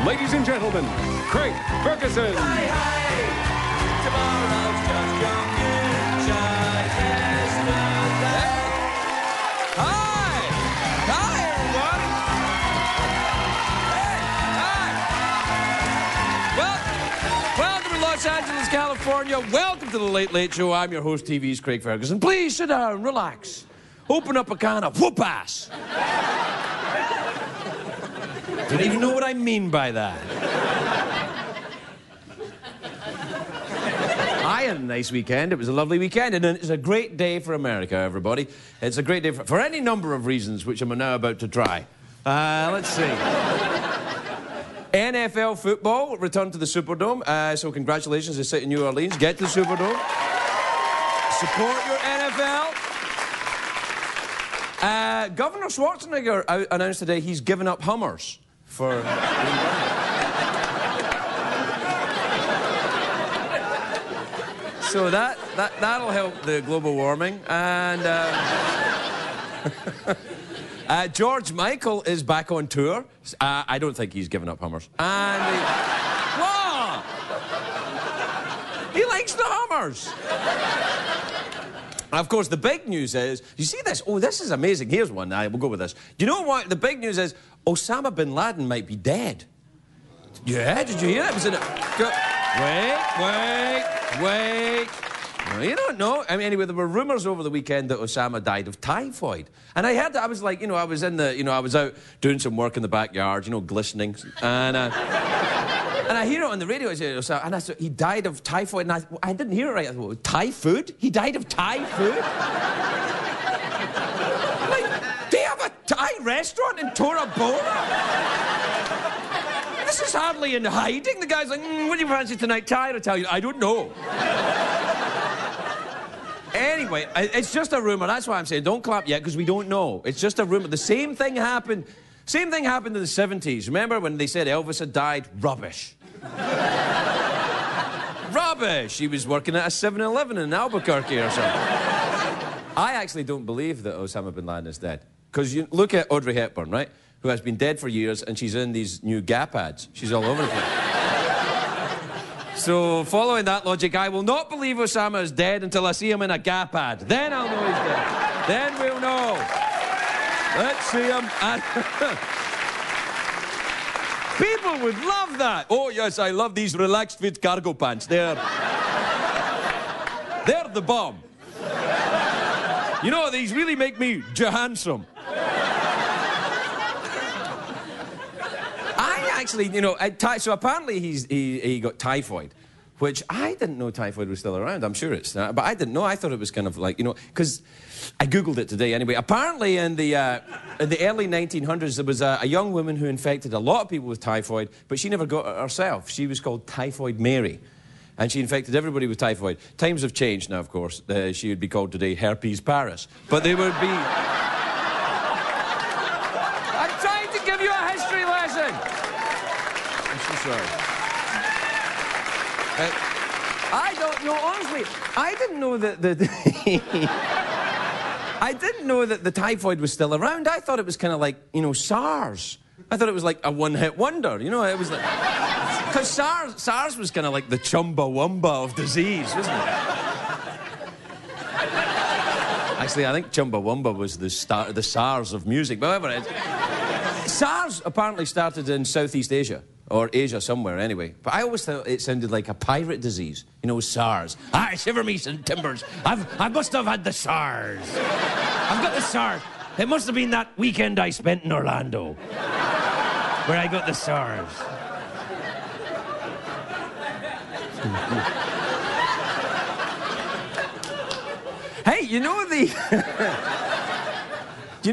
Ladies and gentlemen, Craig Ferguson. Hi, hi. Tomorrow's just your future yesterday. Hi. Hi, everyone. Hey, hi. Welcome to Los Angeles, California. Welcome to the Late Late Show. I'm your host, TV's Craig Ferguson. Please sit down, relax. Open up a can of whoop-ass. Don't even know what I mean by that. I had a nice weekend. It was a lovely weekend, and it's a great day for America, everybody. It's a great day for any number of reasons, which I'm now about to try. Let's see. NFL football returned to the Superdome, so congratulations to City of New Orleans. Get to the Superdome. Support your NFL. Governor Schwarzenegger announced today he's given up Hummers for... So that'll help the global warming. And George Michael is back on tour. I don't think he's given up Hummers. And what? He likes the Hummers. Of course, the big news is, you see this? Oh, this is amazing. Here's one. We'll go with this. Do you know what? The big news is Osama bin Laden might be dead. Yeah, did you hear that? It was in a... Wait. No, you don't know. I mean, anyway, there were rumours over the weekend that Osama died of typhoid. And I heard that. I was like, I was in the... I was out doing some work in the backyard, glistening. And I hear it on the radio. And I said, he died of typhoid. And I didn't hear it right. I thought, Thai food? He died of Thai food? Like, do you have a Thai restaurant in Tora Bora? This is hardly in hiding. The guy's like, what do you fancy tonight? Thai or Italian? I don't know. Anyway, it's just a rumour. That's why I'm saying don't clap yet, because we don't know. It's just a rumour. The same thing happened in the 70s. Remember when they said Elvis had died? Rubbish. Rubbish! He was working at a 7-Eleven in Albuquerque or something. I actually don't believe that Osama bin Laden is dead. Because you look at Audrey Hepburn, right? Who has been dead for years, and she's in these new Gap ads. She's all over the place. So, following that logic, I will not believe Osama is dead until I see him in a Gap ad. Then I'll know he's dead. Then we'll know. Let's see him. People would love that. Oh, yes, I love these relaxed fit cargo pants. They're the bomb. These really make me handsome. Actually, so apparently he got typhoid, which I didn't know typhoid was still around. I'm sure it's not, but I didn't know. I thought it was kind of like, because I Googled it today anyway. Apparently in the early 1900s, there was a young woman who infected a lot of people with typhoid, but she never got it herself. She was called Typhoid Mary, and she infected everybody with typhoid. Times have changed now, of course. She would be called today Herpes Paris, but they would be... I'm trying to give you a history lesson. Sorry. I don't know, honestly, I didn't know that I didn't know that the typhoid was still around. I thought it was kind of like, SARS. I thought it was like a one-hit wonder, it was like... Because SARS was kind of like the Chumbawamba of disease, wasn't it? Actually, I think Chumbawamba was the SARS of music, but whatever it is. SARS apparently started in Southeast Asia. Or Asia somewhere, anyway. But I always thought it sounded like a pirate disease. SARS. Shiver me some timbers. I must have had the SARS. I've got the SARS. It must have been that weekend I spent in Orlando. Where I got the SARS. Hey, do you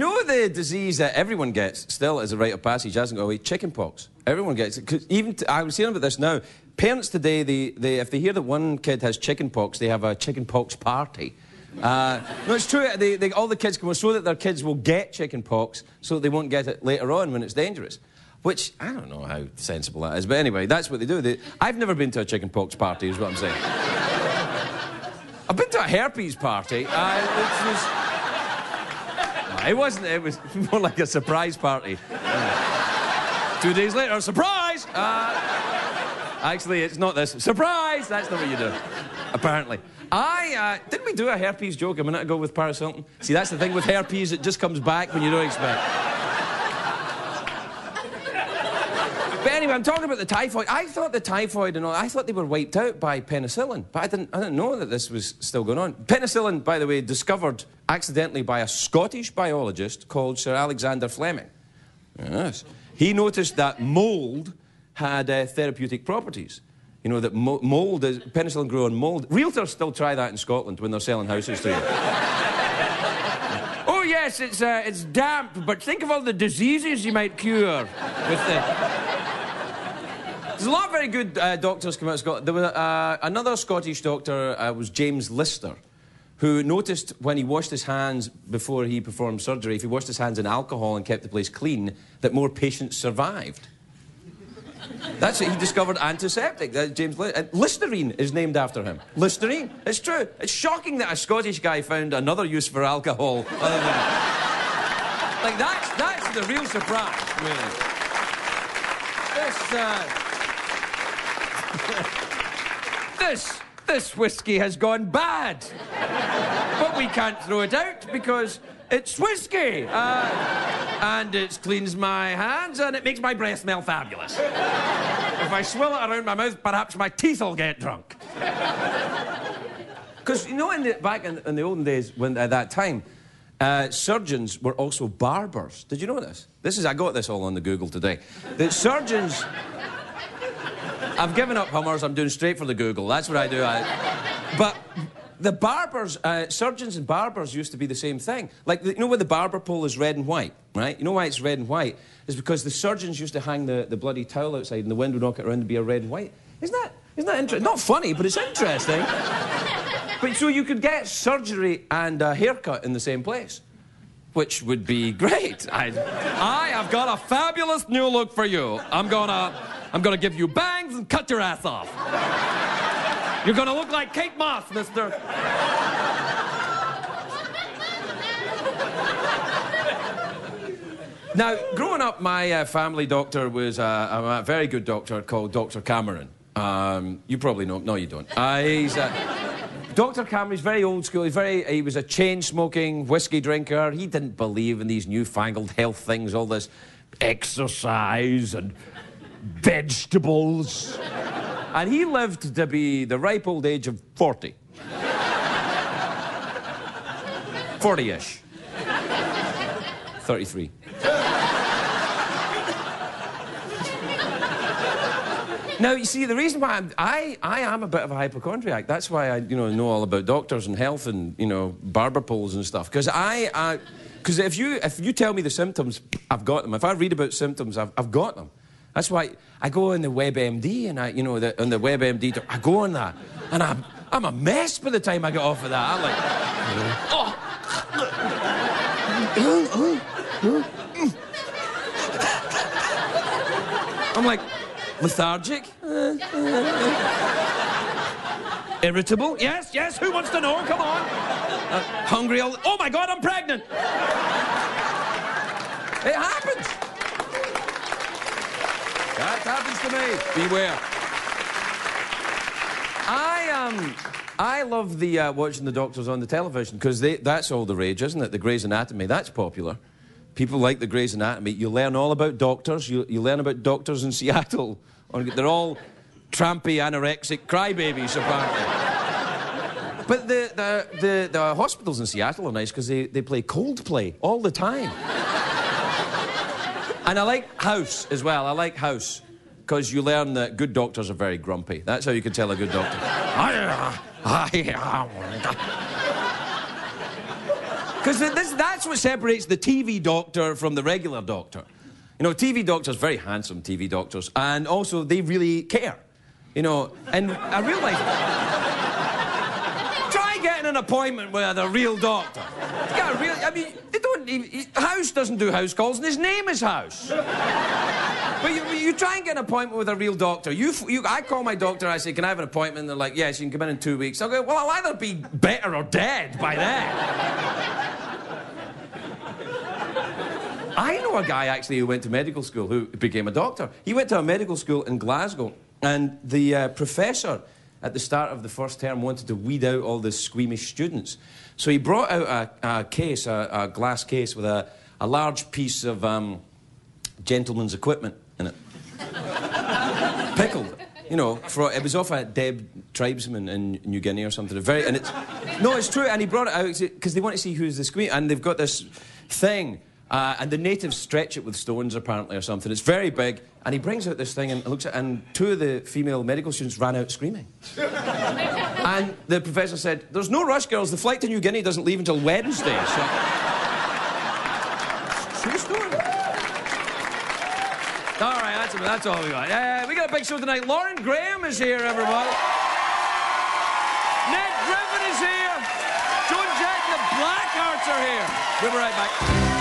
know the disease that everyone gets still as a rite of passage hasn't go away? Chicken pox. Everyone gets it. 'Cause I was hearing about this now. Parents today, if they hear that one kid has chicken pox, they have a chicken pox party. No, it's true. All the kids come so that their kids will get chicken pox so that they won't get it later on when it's dangerous. Which, I don't know how sensible that is. But anyway, that's what they do. I've never been to a chicken pox party, is what I'm saying. I've been to a herpes party. It wasn't. It was more like a surprise party. 2 days later, surprise! Actually, it's not this. Surprise! That's not what you do, apparently. Didn't we do a herpes joke a minute ago with Paris Hilton? See, that's the thing with herpes, it just comes back when you don't expect. But anyway, I'm talking about the typhoid. I thought the typhoid and all, I thought they were wiped out by penicillin, but I didn't know that this was still going on. Penicillin, by the way, discovered accidentally by a Scottish biologist called Sir Alexander Fleming. Yes. He noticed that mould had therapeutic properties. You know, that mould, penicillin grew on mould. Realtors still try that in Scotland when they're selling houses to you. Oh, yes, it's damp, but think of all the diseases you might cure with the... There's a lot of very good doctors come out of Scotland. There was another Scottish doctor, was James Lister, who noticed when he washed his hands before he performed surgery, if he washed his hands in alcohol and kept the place clean, that more patients survived. That's it. He discovered antiseptic. James Listerine is named after him. Listerine. It's true. It's shocking that a Scottish guy found another use for alcohol other than... Like, that's the real surprise, really. This whiskey has gone bad. But we can't throw it out because it's whiskey. And it cleans my hands and it makes my breath smell fabulous. If I swill it around my mouth, perhaps my teeth will get drunk. Because, you know, back in the olden days, when at that time, surgeons were also barbers. Did you know this? I got this all on the Google today. The surgeons... I've given up Hummers, I'm doing straight for the Google. That's what I do. But the barbers, surgeons and barbers used to be the same thing. Like, you know where the barber pole is red and white, right? You know why it's red and white? It's because the surgeons used to hang the bloody towel outside and the wind would knock it around to be a red and white. Isn't that interesting? Not funny, but it's interesting. But so you could get surgery and a haircut in the same place, which would be great. I have got a fabulous new look for you. I'm gonna give you bangs and cut your ass off. You're gonna look like Kate Moss, mister. Now, growing up, my family doctor was a very good doctor called Dr. Cameron. You probably know him. No, you don't. Dr. Cameron's very old school. He was a chain-smoking whiskey drinker. He didn't believe in these newfangled health things, all this exercise and vegetables. And he lived to be the ripe old age of 40. 40-ish. 33. Now, you see, the reason why I am a bit of a hypochondriac, that's why I, know all about doctors and health and, barber poles and stuff. Because because if you tell me the symptoms, I've got them. If I read about symptoms, I've got them. That's why I go on the WebMD and on the WebMD, I go on that, and I'm a mess by the time I get off of that. I'm like, I'm like, lethargic? Irritable? Yes, who wants to know? Come on. Hungry oh my God, I'm pregnant. It happens. That happens to me. Beware. I love watching the doctors on the television because that's all the rage, isn't it? The Grey's Anatomy, that's popular. People like the Grey's Anatomy. You learn all about doctors. You learn about doctors in Seattle. They're all trampy, anorexic crybabies, apparently. But the hospitals in Seattle are nice because they play Coldplay all the time. And I like House as well. I like House because you learn that good doctors are very grumpy. That's how you can tell a good doctor. Because that's what separates the TV doctor from the regular doctor. TV doctors, very handsome TV doctors, and also they really care. And I realize... Try getting an appointment with a real doctor. They don't even... House doesn't do house calls, and his name is House. But you try and get an appointment with a real doctor. I call my doctor, I say, can I have an appointment? And they're like, yes, you can come in 2 weeks. I'll go, well, I'll either be better or dead by then. I know a guy, actually, who went to medical school, who became a doctor. He went to a medical school in Glasgow, and the professor, at the start of the first term, wanted to weed out all the squeamish students. So he brought out a case, a glass case, with a large piece of gentleman's equipment in it. Pickled. You know, it was off a dead tribesman in New Guinea or something. No, it's true, and he brought it out because they want to see who's the squeamish, and they've got this thing, and the natives stretch it with stones, apparently, or something. It's very big, and he brings out this thing and looks at it, and two of the female medical students ran out screaming. And the professor said, "There's no rush, girls. The flight to New Guinea doesn't leave until Wednesday." So... True story. All right, that's all we got. We got a big show tonight. Lauren Graham is here, everybody. Ned Griffin is here. Joan Jett and the Blackhearts are here. We'll be right back.